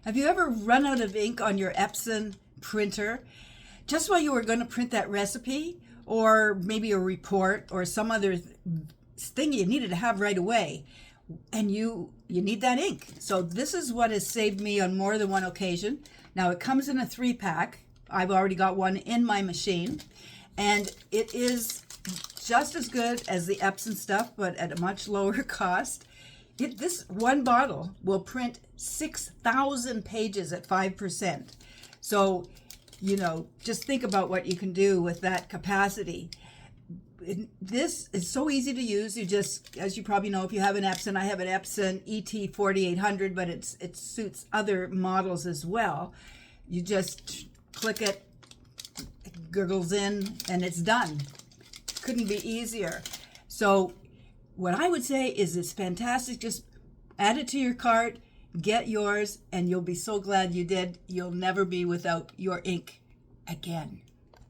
Have you ever run out of ink on your Epson printer just while you were going to print that recipe or maybe a report or some other thing you needed to have right away? And you need that ink. So this is what has saved me on more than one occasion. Now it comes in a 3-pack. I've already got one in my machine, and it is just as good as the Epson stuff, but at a much lower cost. This one bottle will print 6,000 pages at 5%. So, just think about what you can do with that capacity. This is so easy to use. You just, as you probably know, if you have an Epson, I have an Epson ET4800, but it suits other models as well. You just click it, gurgles in, and it's done. Couldn't be easier. So what I would say is it's fantastic. Just add it to your cart, get yours, and you'll be so glad you did. You'll never be without your ink again.